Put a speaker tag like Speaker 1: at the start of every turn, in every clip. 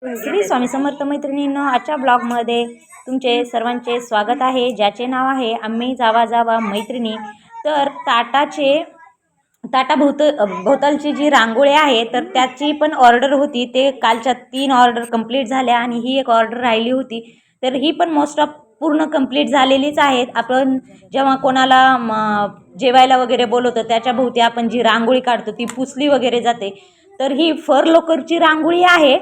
Speaker 1: श्री स्वामी समर्थ मैत्रिणींनो, आजच्या ब्लॉगमध्ये तुमचे सर्वांचे स्वागत आहे, ज्याचे नाव आहे आम्ही जावा जावा मैत्रिणी. तर भोवतालची जी रांगोळी आहे तर त्याची पण ऑर्डर होती. ते कालच्या 3 ऑर्डर कंप्लीट झाल्या आणि ही एक ऑर्डर राहिली होती. तर ही पण मोस्ट ऑफ पूर्ण कंप्लीट झालेलीच आहेत. आपण जेव्हा कोणाला जेवायला वगैरे बोलवतो त्याच्या भोवती आपण जी रांगोळी काढतो ती पुसली वगैरे जाते. तर ही फर लोकरची रांगोळी आहे.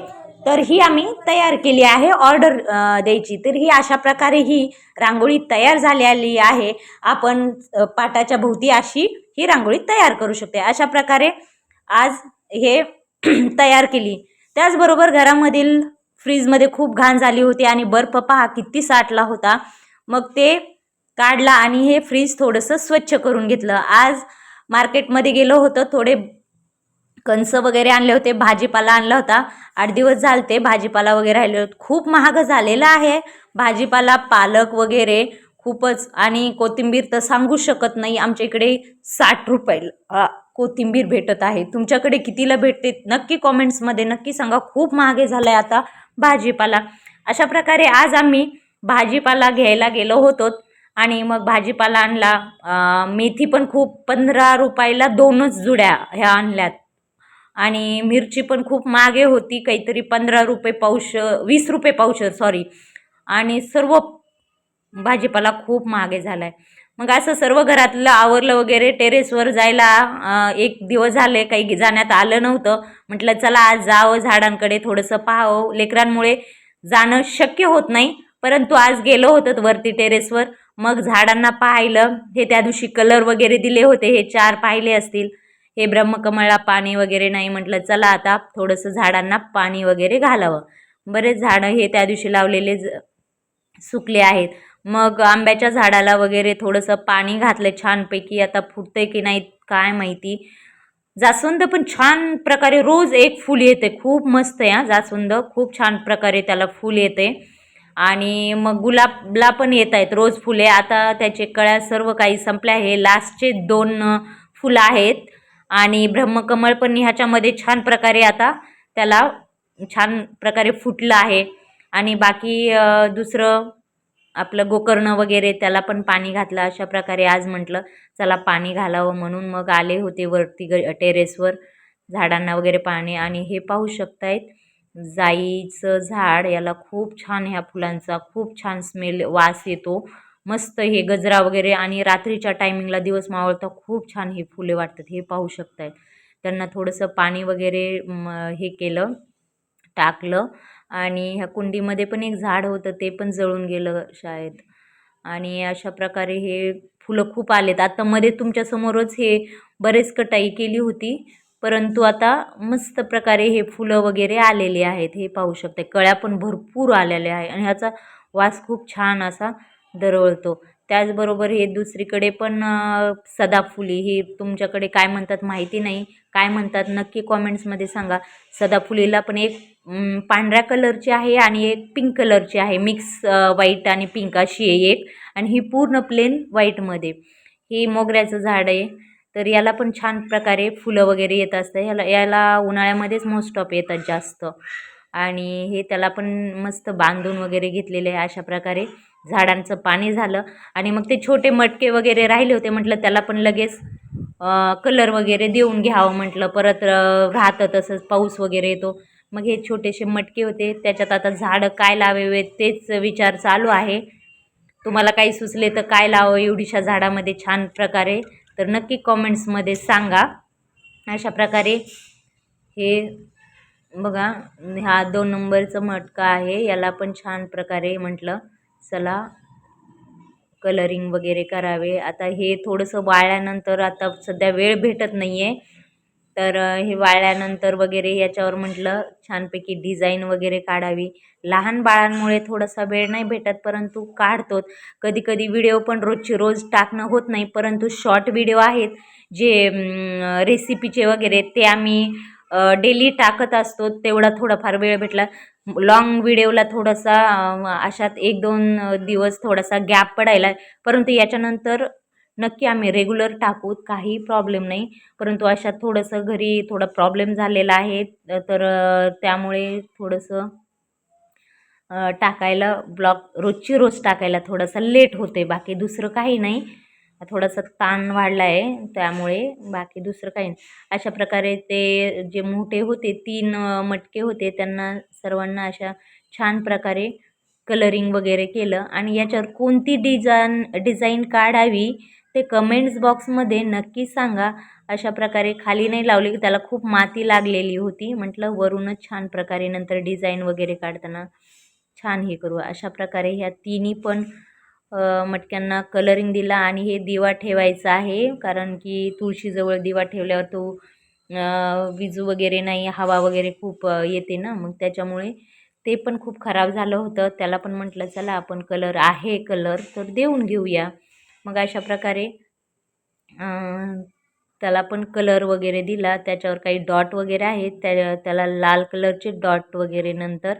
Speaker 1: तर ही आम्ही तयार केली आहे ऑर्डर द्यायची. तर ही अशा प्रकारे ही रांगोळी तयार झालेली आहे. आपण पाटाच्या भोवती अशी ही रांगोळी तयार करू शकते. अशा प्रकारे आज हे तयार केली. त्याचबरोबर घरामधील फ्रीजमध्ये खूप घाण झाली होती आणि बर्फ पहा किती साठला होता. मग ते काढला आणि हे फ्रीज थोडंसं स्वच्छ करून घेतलं. आज मार्केटमध्ये गेलो होतो, थोडे कणस वगैरे आणले होते, भाजीपाला आणला होता. 8 दिवस झालते भाजीपाला वगैरे राहिले होते. खूप महाग झालेला आहे भाजीपाला, पालक वगैरे खूपच. आणि कोथिंबीर तर सांगू शकत नाही, आमच्या इकडे 60 रुपयाला कोथिंबीर भेटत आहे. तुमच्याकडे कितीला भेटते नक्की कॉमेंट्समध्ये नक्की सांगा. खूप महागे झालं आहे आता भाजीपाला. अशा प्रकारे आज आम्ही भाजीपाला घ्यायला गेलो होतो आणि मग भाजीपाला आणला. मेथी पण खूप 15 रुपयाला 2च जुड्या ह्या आणल्यात. आणि मिरची पण खूप मागे होती, काहीतरी 15 रुपये पावशर, 20 रुपये पावशर सॉरी. आणि सर्व भाजीपाला खूप मागे झाला आहे. मग असं सर्व घरातलं आवरलं वगैरे. टेरेसवर जायला 1 दिवस झाले काही जाण्यात आलं नव्हतं. म्हटलं चला आज जावं, झाडांकडे थोडंसं पाहावं. लेकरांमुळे जाणं शक्य होत नाही, परंतु आज गेलो होतो वरती टेरेसवर. मग झाडांना पाहिलं. हे त्या दिवशी कलर वगैरे दिले होते, हे 4 पाहिले असतील. हे ब्रह्मकमळला पाणी वगैरे नाही, म्हटलं चला आता थोडंसं झाडांना पाणी वगैरे घालावं. बरेच झाडं हे त्या दिवशी लावलेले सुकले आहेत. मग आंब्याच्या झाडाला वगैरे थोडंसं पाणी घातलं छानपैकी. आता फुटतंय की नाही काय माहिती. जास्वंद पण छान प्रकारे रोज एक फूल येते, खूप मस्त आहे. जास्वंद खूप छान प्रकारे त्याला फूल येते. आणि मग गुलाबला पण येत आहेत रोज फुले. आता त्याचे कळ्या सर्व काही संपल्या. हे लास्टचे 2 फुलं आहेत. आणि ब्रह्मकमळ पण ह्याच्यामध्ये छान प्रकारे आता त्याला छान प्रकारे फुटलं आहे. आणि बाकी दुसरं आपलं गोकर्ण वगैरे त्याला पण पाणी घातलं. अशा प्रकारे आज म्हटलं चला पाणी घालावं, म्हणून मग आले होते वरती टेरेसवर झाडांना वगैरे पाणी. आणि हे पाहू शकतायत जाईचं झाड, याला खूप छान ह्या फुलांचा खूप छान स्मेल वास येतो. मस्त हे गजरा वगैरे. आणि रात्रीच्या टायमिंगला दिवस मावळता खूप छान हे फुले वाटतात. हे पाहू शकताय. त्यांना थोडंसं पाणी वगैरे हे केलं, टाकलं. आणि ह्या कुंडीमध्ये पण एक झाड होतं, ते पण जळून गेलं शायद. आणि अशा प्रकारे हे फुलं खूप आलेत. आता मध्ये तुमच्यासमोरच हे बरेच कटाई केली होती, परंतु आता मस्त प्रकारे हे फुलं वगैरे आलेले आहेत. हे पाहू शकता, कळ्या पण भरपूर आलेल्या आहे आणि ह्याचा वास खूप छान असा दरवळतो. त्याचबरोबर हे दुसरीकडे पण सदाफुली, ही तुमच्याकडे काय म्हणतात माहिती नाही, काय म्हणतात नक्की कॉमेंट्समध्ये सांगा. सदाफुलीला पण एक पांढऱ्या कलरची आहे आणि एक पिंक कलरची आहे. मिक्स व्हाईट आणि पिंक अशी आहे एक. आणि ही पूर्ण प्लेन व्हाईटमध्ये. ही मोगऱ्याचं झाड आहे. तर याला पण छान प्रकारे फुलं वगैरे येत असतं. याला उन्हाळ्यामध्येच मोस्ट ऑफ येतात जास्त. आणि हे त्याला पण मस्त बांधून वगैरे घेतलेले आहे. अशा प्रकारे झाडांचं पाणी झालं. आणि मग ते छोटे मटके वगैरे राहिले होते, म्हटलं त्याला पण लगेच कलर वगैरे देऊन घ्यावं म्हटलं. परत राहतं तसंच, पाऊस वगैरे येतो. मग हे छोटेसे मटके होते, त्याच्यात आता झाडं काय लावावे तेच विचार चालू आहे. तुम्हाला काही सुचले तर काय लावावं एवढीशा झाडामध्ये छान प्रकारे, तर नक्की कॉमेंट्समध्ये सांगा. अशा प्रकारे हे बघा, हा 2 नंबरचं मटका आहे. याला पण छान प्रकारे म्हटलं चला कलरिंग वगैरे करावे. आता हे थोडंसं वाळल्यानंतर, आता सध्या वेळ भेटत नाही आहे, तर हे वाळल्यानंतर वगैरे याच्यावर म्हटलं छानपैकी डिझाईन वगैरे काढावी. लहान बाळांमुळे थोडासा वेळ नाही भेटत, परंतु काढतोच. कधी कधी व्हिडिओ पण रोजचे रोज टाकणं होत नाही, परंतु शॉर्ट व्हिडिओ आहेत जे रेसिपीचे वगैरे, ते आम्ही डेली टाकत असतो. तेवढा थोडाफार वेळ भेटला. लॉंग व्हिडिओला थोडासा अशात 1-2 दिवस थोडासा गॅप पडायला, परंतु याच्यानंतर नक्की आम्ही रेग्युलर टाकूत, काही प्रॉब्लेम नाही. परंतु अशात थोडंसं घरी थोडा प्रॉब्लेम झालेला आहे, तर त्यामुळे थोडंसं टाकायला ब्लॉग रोजची रोज टाकायला थोडंसं लेट होते, बाकी दुसरं काही नाही. थोडासा ताण वाढला आहे त्यामुळे, बाकी दुसरं काही नाही. अशा प्रकारे ते जे मोठे होते 3 मटके होते त्यांना सर्वांना अशा छान प्रकारे कलरिंग वगैरे केलं. आणि याच्यावर कोणती डिझाईन काढावी ते कमेंट्स बॉक्समध्ये नक्की सांगा. अशा प्रकारे खाली नाही लावली की त्याला खूप माती लागलेली होती. म्हटलं वरूनच छान प्रकारे नंतर डिझाईन वगैरे काढताना छान हे करू. अशा प्रकारे ह्या तिन्ही पण मटक्यांना कलरिंग दिला. आणि हे दिवा ठेवायचा आहे, कारण की तुळशीजवळ दिवा ठेवल्यावर तो विजू वगैरे नाही, हवा वगैरे खूप येते ना, मग त्याच्यामुळे ते पण खूप खराब झालं होतं. त्याला पण म्हटलं चला आपण कलर तर देऊन घेऊया. मग अशा प्रकारे त्याला पण कलर वगैरे दिला. त्याच्यावर काही डॉट वगैरे आहेत, त्याला लाल कलरचे डॉट वगैरे नंतर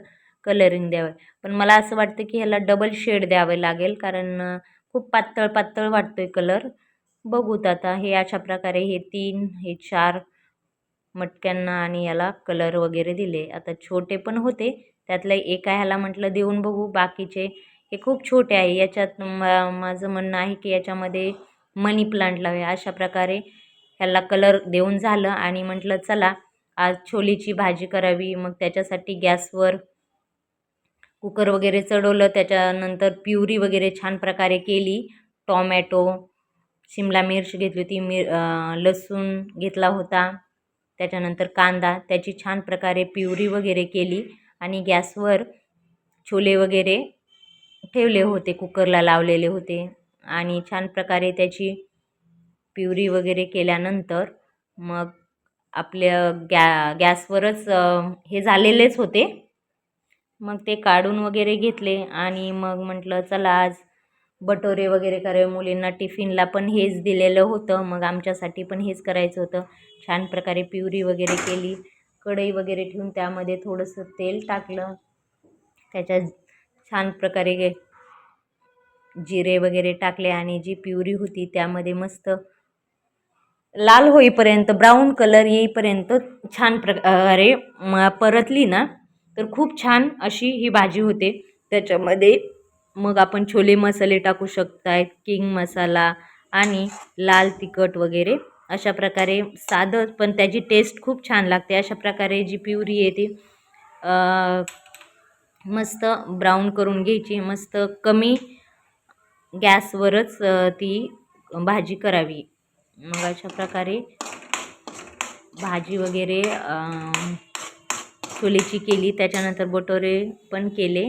Speaker 1: कलरिंग द्यावे. पण मला असं वाटतं की ह्याला डबल शेड द्यावे लागेल, कारण खूप पातळ पातळ वाटतोय कलर. बघूत आता. हे अशा प्रकारे हे 4 मटक्यांना आणि याला कलर वगैरे दिले. आता छोटे पण होते, त्यातलं एका ह्याला म्हटलं देऊन बघू. बाकीचे हे खूप छोटे आहे. याच्यात माझं म्हणणं आहे की याच्यामध्ये मनी प्लांट लावे. अशा प्रकारे ह्याला कलर देऊन झालं. आणि म्हटलं चला आज छोलेची भाजी करावी. मग त्याच्यासाठी गॅसवर कुकर वगैरे चढवलं. त्याच्यानंतर प्युरी वगैरे छान प्रकारे केली. टॉमॅटो, शिमला मिर्च घेतली होती, लसूण घेतला होता, त्याच्यानंतर कांदा, त्याची छान प्रकारे प्युरी वगैरे केली. आणि गॅसवर छोले वगैरे ठेवले होते, कुकरला लावलेले होते. आणि छान प्रकारे त्याची प्युरी वगैरे केल्यानंतर मग आपल्या गॅसवरच हे झालेलेच होते. मग ते काढून वगैरे घेतले. आणि मग म्हटलं चला आज बटोरे वगैरे करावे. मुलींना टिफिनला पण हेच दिलेलं होतं, मग आमच्यासाठी पण हेच करायचं होतं. छान प्रकारे प्युरी वगैरे केली. कढई वगैरे ठेवून त्यामध्ये थोडंसं तेल टाकलं. त्याच्यात छान प्रकारे जिरे वगैरे टाकले. आणि जी प्युरी होती त्यामध्ये मस्त लाल होईपर्यंत, ब्राऊन कलर येईपर्यंत छान प्रकारे परतली ना, तर खूप छान अशी ही भाजी होते. त्याच्यामध्ये मग आपण छोले मसाले टाकू शकतायत, किंग मसाला आणि लाल तिखट वगैरे. अशा प्रकारे साधं पण त्याची टेस्ट खूप छान लागते. अशा प्रकारे जी प्युरी येते मस्त ब्राऊन करून घ्यायची. मस्त कमी गॅसवरच ती भाजी करावी. मग अशा प्रकारे भाजी वगैरे छोलेची केली. त्याच्यानंतर बटोरे पण केले.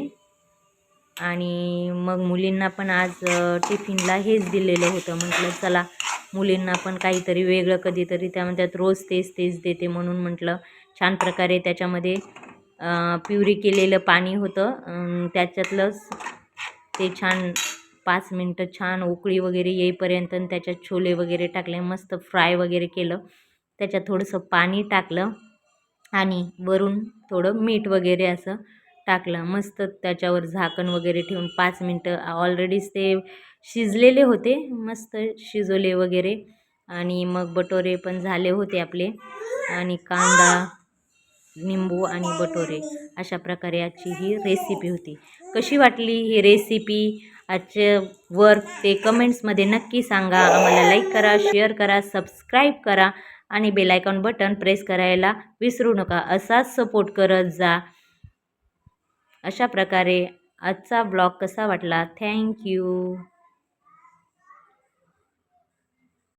Speaker 1: आणि मग मुलींना पण आज टिफिनला हेच दिलेलं होतं. म्हटलं चला मुलींना पण काहीतरी वेगळं कधीतरी, त्यामध्ये रोज तेच देते म्हणून म्हटलं छान प्रकारे त्याच्यामध्ये प्युरी केलेलं पाणी होतं, त्याच्यातलंच ते छान 5 मिनटं छान उकळी वगैरे येईपर्यंत त्याच्यात छोले वगैरे टाकले, मस्त फ्राय वगैरे केलं. त्याच्यात थोडंसं पाणी टाकलं आणि वरून थोडं मीठ वगैरे असं टाकलं. मस्त त्याच्यावर झाकण वगैरे ठेवून 5 मिनटं ऑलरेडीच ते शिजलेले होते, मस्त शिजवले वगैरे. आणि मग बटोरे पण झाले होते आपले. आणि कांदा, निंबू आणि बटोरे अशा प्रकारे आजची ही रेसिपी होती. कशी वाटली ही रेसिपी वर ते कमेंट्समध्ये नक्की सांगा. आम्हाला लाईक करा, शेअर करा, सबस्क्राईब करा आणि बेल आयकॉन बटन प्रेस करायला विसरू नका. असाच सपोर्ट करत जा. अशा प्रकारे आजचा ब्लॉग कसा वाटला? थँक्यू.